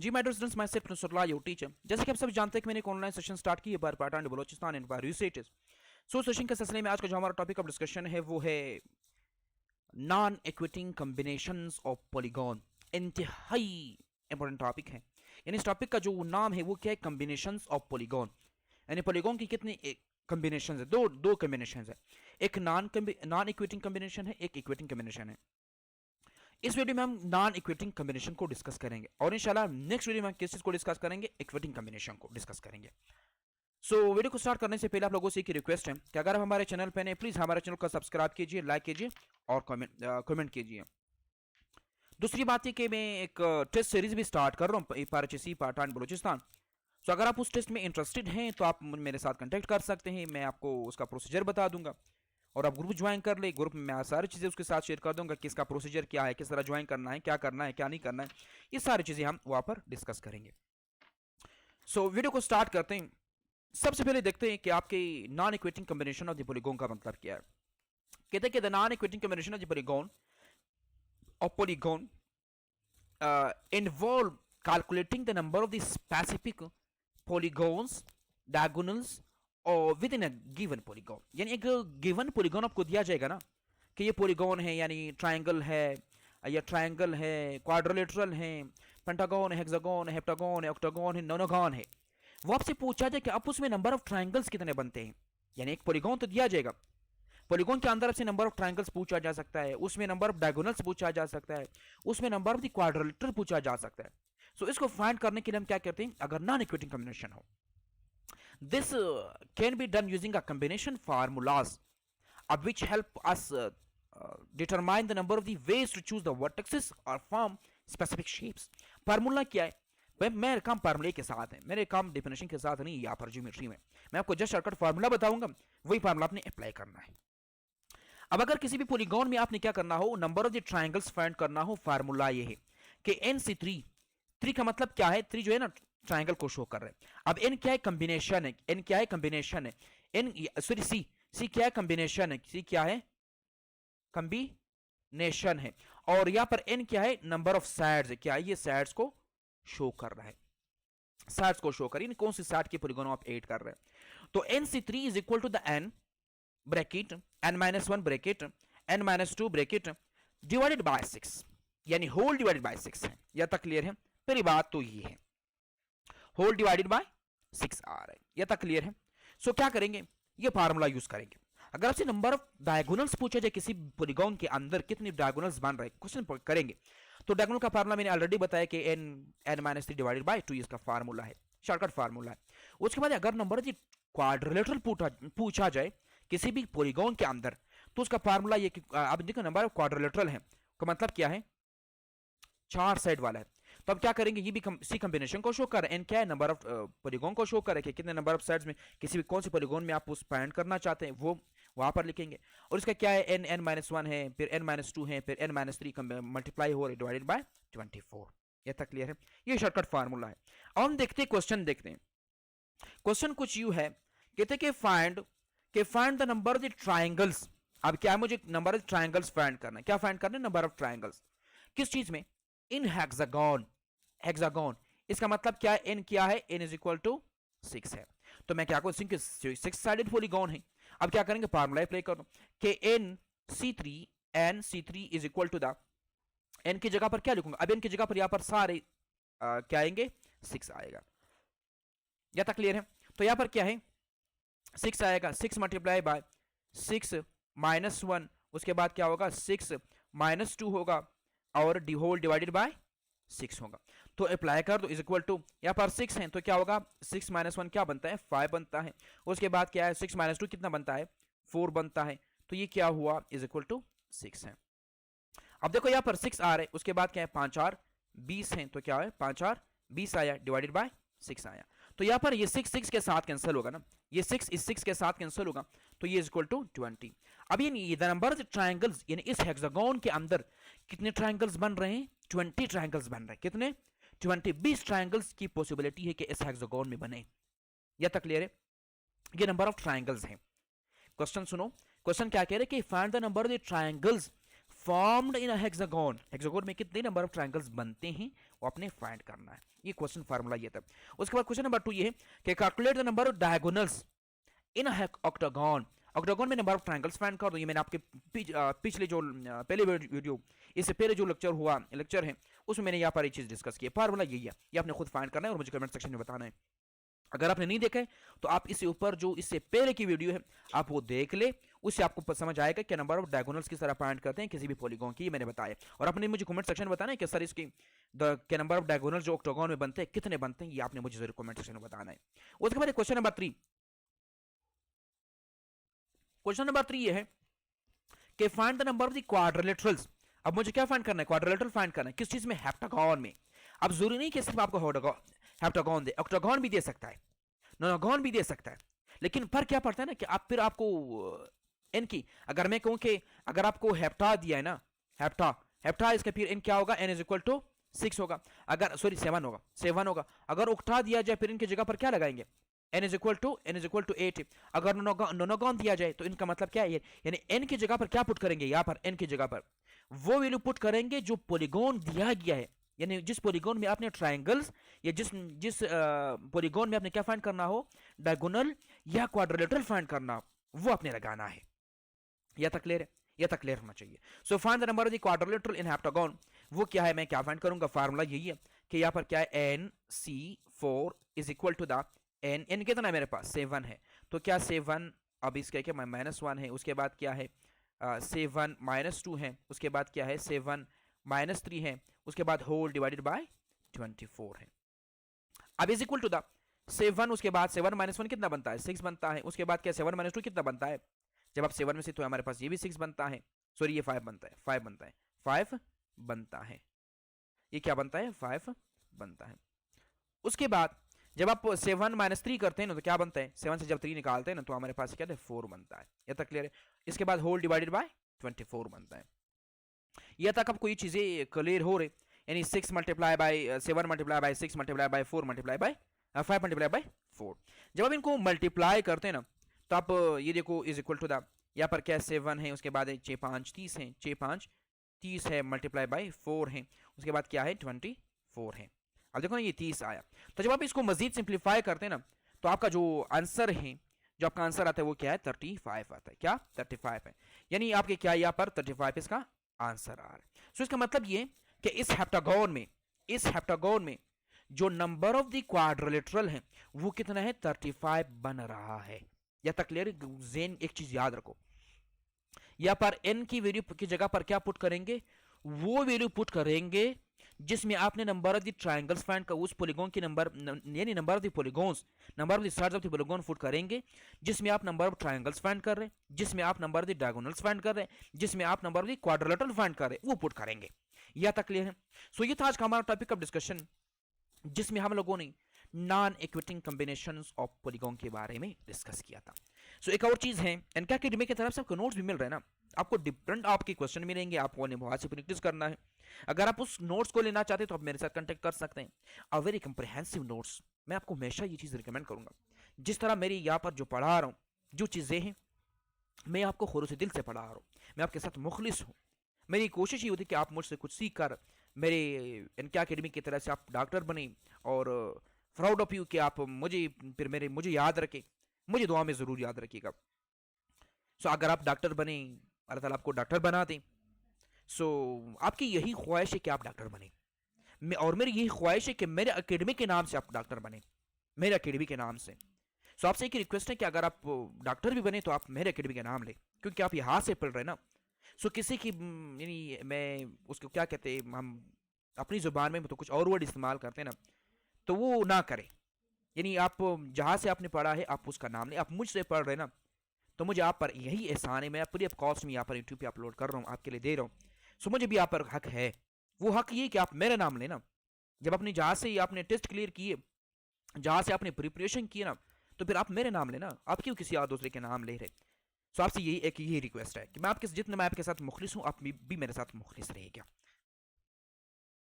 Ji my dear students, myself Nasrullah your teacher. जैसे कि आप सब जानते हैं कि मैंने एक ऑनलाइन सेशन स्टार्ट की है part and Balochistan and usages. So session के सिलसिले में आज का जो हमारा टॉपिक ऑफ डिस्कशन है वो है नॉन इक्विटिंग कॉम्बिनेशंस ऑफ पॉलीगॉन। इंतहाई इंपॉर्टेंट टॉपिक है। यानी इस टॉपिक का जो नाम है वो क्या है, कॉम्बिनेशंस ऑफ पॉलीगॉन। यानी पॉलीगॉन की कितनी कॉम्बिनेशन है, दो कॉम्बिनेशन है। एक नॉन इक्विटिंग कॉम्बिनेशन है, एक इक्विटिंग कॉम्बिनेशन है। इस वीडियो में हम नॉन इक्विटिंग कॉम्बिनेशन को डिस्कस करेंगे और इंशाल्लाह नेक्स्ट वीडियो में हम किस चीज को डिस्कस करेंगे, इक्विटिंग कॉम्बिनेशन को डिस्कस करेंगे। वीडियो को स्टार्ट करने से पहले आप लोगों से एक रिक्वेस्ट है कि अगर आप हमारे चैनल पे नए, प्लीज हमारे चैनल को सब्सक्राइब कीजिए, लाइक कीजिए और कमेंट कीजिए। दूसरी बात है कि मैं एक टेस्ट सीरीज भी स्टार्ट कर रहा हूँ, पार्ट एंड बलूचिस्तान। तो अगर आप उस टेस्ट में इंटरेस्टेड हैं तो आप मेरे साथ कांटेक्ट कर सकते हैं। मैं आपको उसका प्रोसीजर बता दूंगा और आप ग्रुप ज्वाइन कर ले। ग्रुप में मैं सारी चीज़ें उसके साथ शेयर कर दूंगा कि इसका प्रोसीजर क्या है, किस तरह ज्वाइन करना है, क्या नहीं करना है। ये सारी चीज़ें हम वहाँ पर डिस्कस करेंगे। वीडियो को स्टार्ट करते हैं। सबसे पहले देखते हैं कि आपके non equating combination of the polygon का मतलब क्या है। कहते हैं कि the non equating combination of the polygon involve calculating the number of the specific polygons, diagonals और within a given polygon। यानी एक गिवन पॉलीगॉन आपको दिया जाएगा ना कि ये पॉलीगॉन है, यानी ट्रायंगल है या ट्रायंगल है, क्वाड्रिलेटरल है, पेंटागन है, हेक्सागन है, हेप्टागन है, ऑक्टागन है, नोनोगन है। वो आपसे पूछा जाए कि आप उसमें नंबर ऑफ ट्रायंगल्स कितने बनते हैं। यानी एक पॉलीगॉन तो दिया जाएगा, पॉलीगॉन के अंदर से नंबर ऑफ ट्रायंगल्स पूछा जा सकता है, उसमें नंबर ऑफ डायगोनल्स पूछा जा सकता है, उसमें नंबर ऑफ द क्वाड्रिलेटरल पूछा जा सकता है। इसको फाइंड करने के लिए हम क्या करते हैं, अगर नॉन इक्विटिंग कॉम्बिनेशन हो, this can be done using a combination formulas which help us determine the number of the ways to choose the vertices or form specific shapes। Formula क्या है भाई, मेरे काम फार्मूले के साथ है, मेरे काम डेफिनेशन के साथ नहीं। यहाँ पर ज्योमेट्री में मैं आपको जस्ट शॉर्टकट फार्मूला बताऊंगा, वही फार्मूला आपने अप्लाई करना है। अब अगर किसी भी पॉलीगॉन में आपने क्या करना हो, number of the triangles find करना हो, फार्मूला ये है कि n से 3 का मतलब क्या है, 3 जो है ना ट्रायंगल को शो कर रहे हैं। अब n क्या है, कॉम्बिनेशन है। n क्या है, कॉम्बिनेशन है। n सॉरी c क्या है, कॉम्बिनेशन है। c क्या है, कॉम्बिनेशन है। और यहां पर n क्या है, नंबर ऑफ साइड्स है। क्या है, ये साइड्स को शो कर रहा है, साइड्स को शो कर, यानी कौन सी साइड के पॉलीगॉन आप ऐड कर रहे हैं। तो n से 3 is equal to the n bracket n-1 bracket n-2 bracket divided by 6, यानी होल डिवाइडेड बाय 6 है। यह तक क्लियर है। पहली बात तो ये है, होल डिवाइडेड बाय 6 आ रहा है, यह तक क्लियर है। क्या करेंगे, ये फार्मूला यूज करेंगे। अगर आपसे नंबर ऑफ डायगोनल्स पूछा जाए किसी पॉलीगॉन के अंदर कितने डायगोनल्स बन रहे हैं, क्वेश्चन करेंगे, तो डायगोनल का फार्मूला मैंने ऑलरेडी बताया कि n-3 डिवाइडेड बाय 2 इसका फार्मूला है, शॉर्टकट फार्मूला है। उसके बाद अगर नंबर ऑफ क्वाड्रिलेटरल पूछा जाए किसी भी पॉलीगॉन के अंदर, तो उसका फार्मूला ये कि अब देखो नंबर ऑफ क्वाड्रिलेटरल है का मतलब क्या है, 4 साइड वाला है। तो अब क्या करेंगे, ये भी सी कॉम्बिनेशन को शो कर रहा है। n क्या है, नंबर ऑफ पॉलीगॉन को शो कर रहा है कि कितने नंबर ऑफ साइड्स में किसी भी कौन सी पॉलीगॉन में आप उस फाइंड करना चाहते हैं, वो वहां पर लिखेंगे। और इसका क्या है, n-1 है, फिर n-2 है, फिर n-3 मल्टीप्लाई हो रहा है डिवाइडेड बाय 24। ये तक क्लियर है, ये शॉर्टकट फार्मूला है। अब हम देखते हैं क्वेश्चन, देखते हैं क्वेश्चन कुछ यूं है, कहते कि find the number of the triangles. अब क्या है, मुझे नंबर ऑफ ट्रायंगल्स फाइंड करना है। क्या फाइंड करना है, नंबर ऑफ ट्रायंगल्स किस चीज में, इन हेक्सागन। हेक्सागन इसका मतलब क्या है, n क्या है, n इज इक्वल टू 6 है। तो मैं क्या करूं, 6 साइडेड पॉलीगॉन है। अब क्या करेंगे, फार्मूला अप्लाई कर दो कि n c3 is equal to the, n की जगह पर क्या लिखूंगा, अब n की जगह पर यहां पर सारे क्या आएंगे, 6 आएगा। यह तक क्लियर है। तो यहां पर क्या है, 6 आएगा, 6 मल्टीप्लाई बाय 6 -1, उसके बाद क्या होगा, 6 -2 होगा और डी होल डिवाइडेड बाय 6 होगा। तो अप्लाई कर दो, इज इक्वल टू, यहाँ पर 6 है तो क्या होगा, 6 -1 क्या बनता है, 5 बनता है। उसके बाद क्या है, 6 -2 कितना बनता है, 4 बनता है। तो ये क्या हुआ, इज इक्वल टू 6 है। अब देखो यहाँ पर 6 आ रहे, उसके बाद क्या है, 5 4 20 है, तो क्या है, 5 4 20 आया डिवाइडेड बाय 6 आया। तो यहाँ पर ये 6 के साथ कैंसिल होगा ना, ये 6 इस 6 के साथ कैंसिल होगा, तो ये इज इक्वल टू 20। अब ये द नंबर ऑफ ट्रायंगल्स, यानी इस हेक्सागन के अंदर कितने ट्रायंगल्स बन रहे हैं, 20 ट्रायंगल्स बन रहे हैं। कितने, 20 ट्रायंगल्स की पॉसिबिलिटी है कि इस हेक्सागन में बने। यह तक क्लियर है, ये नंबर ऑफ ट्रायंगल्स हैं। क्वेश्चन सुनो, क्वेश्चन क्या कह रहे हैं कि find the number of the triangles formed in hexagon, hexagon में कितने नंबर ऑफ ट्रायंगल्स बनते हैं वो आपने फाइंड करना है। ये क्वेश्चन फार्मूला ये था। उसके बाद क्वेश्चन नंबर 2 ये है कि calculate the number of diagonals in octagon, octagon में नंबर ऑफ ट्रायंगल्स फाइंड कर दो। ये मैंने आपके पिछले जो पहले वीडियो, इससे पहले जो लेक्चर है उसमें मैंने यहाँ पर ये चीज डिस्कस की है। फार्मूला यही है, ये आपने खुद फाइंड करना है और मुझे कमेंट सेक्शन में बताना है। अगर आपने नहीं देखा है तो आप इससे ऊपर जो इससे पहले की वीडियो है आप वो देख ले, उससे आपको समझ आएगा कि नंबर ऑफ डायगोनल्स किस तरह फाइंड करते हैं किसी भी पॉलीगॉन की, मैंने बताया। और आपने मुझे कमेंट सेक्शन में बताना है कि सर इसकी के नंबर ऑफ डायगोनल्स जो ऑक्टागोन में बनते हैं कितने बनते हैं, ये आपने मुझे जरूर कमेंट सेक्शन में बताना है। उसके बाद क्वेश्चन नंबर 3, क्वेश्चन नंबर 3 ये है कि find the number of the quadrilaterals. अब मुझे क्या फाइंड करना है, क्वाड्रिलेटरल फाइंड करना है। किस चीज में, हेप्टागोन में। अब जरूरी नहीं कि सिर्फ आपको हेप्टागोन दे, ऑक्टागोन भी दे सकता है, नोनागोन भी दे सकता है, लेकिन फर्क क्या पड़ता है ना कि आप फिर आपको एन की, अगर मैं कहूं कि अगर आपको हेप्टा दिया है ना, हेप्टा इसका फिर एन क्या होगा, एन इज इक्वल टू 6 होगा, अगर सॉरी 7 होगा। अगर ऑक्टा दिया जाए फिर इनकी जगह पर क्या लगाएंगे, n इज इक्वल टू 8। अगर नोनागोन दिया जाए तो इनका मतलब क्या है, यानी n की जगह पर क्या पुट करेंगे, यहाँ पर n की जगह पर वो वैल्यू पुट करेंगे जो पॉलीगॉन दिया गया है, यानी जिस पॉलीगॉन में आपने ट्रायंगल्स या जिस पॉलीगॉन में आपने क्या फाइंड करना हो, डायगोनल या क्वाड्रिलेटरल फाइंड करना हो, वो आपने लगाना है। या तक क्लियर है, या तक क्लियर होना चाहिए। So find the number of the quadrilateral in heptagon. वो क्या है, मैं क्या फाइंड करूंगा, फार्मूला यही है कि यहाँ पर क्या है, NC4 is equal to the n कितना है मेरे पास, 7 है, तो क्या 7, अब इसका क्या -1 है, उसके बाद क्या है 7 -2 है, उसके बाद क्या है 7 -3 है, उसके बाद होल डिवाइडेड बाय 24 है। अब इज इक्वल टू द 7, उसके बाद 7 -1 कितना बनता है, 6 बनता है। उसके बाद क्या 7 -2 कितना बनता है, जब आप 7 में से तो हमारे पास ये भी 6 बनता है, सॉरी ये 5 बनता है, 5 बनता है, ये क्या बनता है, 5 बनता है। उसके बाद जब आप 7 -3 करते हैं ना तो क्या बनता है, 7 से जब 3 निकालते हैं ना तो हमारे पास क्या है, 4 बनता है। यह तक क्लियर है। इसके बाद होल डिवाइडेड बाय 24 बनता है। यह तक आपको ये चीजें क्लियर हो रही, यानी 6 multiply by 7 multiply by 6 multiply by 4 multiply by 5 multiply by 4। जब आप इनको मल्टीप्लाई करते हैं ना तो आप ये देखो इज इक्वल टू द, यहाँ पर क्या 7 है, उसके बाद 6 5 30 है, 6 5 30 है, मल्टीप्लाई बाय 4 है, उसके बाद क्या है 24 है। अब देखो ना ये 30 आया। तो जब आप इसको मजीद सिंप्लीफाई करते हैं ना तो आपका जो आंसर है, जो आपका आंसर आता है वो क्या है, 35 आता है। क्या 35 है, यानी आपके क्या यहाँ पर 35 इसका आंसर आ रहा है। सो इसका मतलब ये कि इस हेप्टागोन में जो नंबर ऑफ द क्वाड्रिलेटरल है वो कितना है, 35 बन रहा है। या तक क्लियर। जेन एक चीज याद रखो, यहाँ पर n की वैल्यू की जगह पर क्या पुट करेंगे, वो वैल्यू पुट करेंगे जिसमें आपने number of the triangles find कर, उस पॉलीगॉन की नंबर यानी number of the polygons, number of the sides of the polygon put करेंगे जिसमें आप नंबर ऑफ ट्रायंगल्स फाइंड कर रहे हैं, जिसमें आप number of the diagonals find कर रहे हैं, जिसमें आप number of the quadrilateral find कर रहे हैं, वो पुट करेंगे। यह तक क्लियर है। सो ये था आज का हमारा टॉपिक ऑफ डिस्कशन, जिसमें हम लोगों ने नॉन इक्विटिंग कॉम्बिनेशंस ऑफ पॉलीगॉन के बारे में डिस्कस किया था। सो एक और चीज है, इनका एकेडमी की तरफ से आपको नोट्स भी मिल रहे हैं ना, आपको डिफरेंट आपके क्वेश्चन मिलेंगे, आपको उन्हें बहुत से प्रैक्टिस करना है। अगर आप उस नोट्स को लेना चाहते हैं तो आप मेरे साथ कांटेक्ट कर सकते हैं। अ वेरी कंप्रिहेंसिव नोट्स, मैं आपको हमेशा ये चीज़ रिकमेंड करूंगा। जिस तरह मेरी यहाँ पर जो पढ़ा रहा हूँ, जो चीज़ें हैं मैं आपको खुलूस दिल से पढ़ा रहा हूँ, मैं आपके साथ मुखलिस हूँ। मेरी कोशिश ये होती है कि आप मुझसे कुछ सीख कर मेरे इनका एकेडमी की तरह से आप डॉक्टर बने, और प्राउड ऑफ यू कि आप मुझे याद रखें, मुझे दुआ में ज़रूर याद रखिएगा। सो अगर आप डॉक्टर बने, अल्लाह ताला आपको डॉक्टर बना दें, सो आपकी यही ख्वाहिश है कि आप डॉक्टर बने, और मेरी यही ख्वाहिश है कि मेरे एकेडमी के नाम से आप डॉक्टर बने, मेरे एकेडमी के नाम से। सो आपसे एक रिक्वेस्ट है कि अगर आप डॉक्टर भी बने तो आप मेरे एकेडमी के नाम लें, क्योंकि आप यहाँ से पढ़ रहे हैं ना। सो किसी की यानी मैं उसको क्या कहते हैं, हम अपनी ज़ुबान में तो कुछ और वर्ड इस्तेमाल करते हैं ना, तो वो ना करें। यानी आप जहाँ से आपने पढ़ा है आप उसका नाम लें। आप मुझसे पढ़ रहे हैं ना, तो मुझे आप पर यही एहसान है, मैं पूरी कॉस्ट में यहाँ पर यूट्यूब पे अपलोड कर रहा हूँ, आपके लिए दे रहा हूँ। सो मुझे भी आप पर हक है, वो हक ये कि आप मेरा नाम लेना। जब अपनी जहाँ से आपने टेस्ट क्लियर किए, जहाँ से आपने प्रिपरेशन किए ना, तो फिर आप मेरे नाम लेना, आप क्यों किसी और दूसरे के नाम ले रहे। सो आपसे यही रिक्वेस्ट है कि मैं आपके जितने मैं आपके साथ मुखलिस हूँ, आप भी मेरे साथ मुखलिस रहिएगा।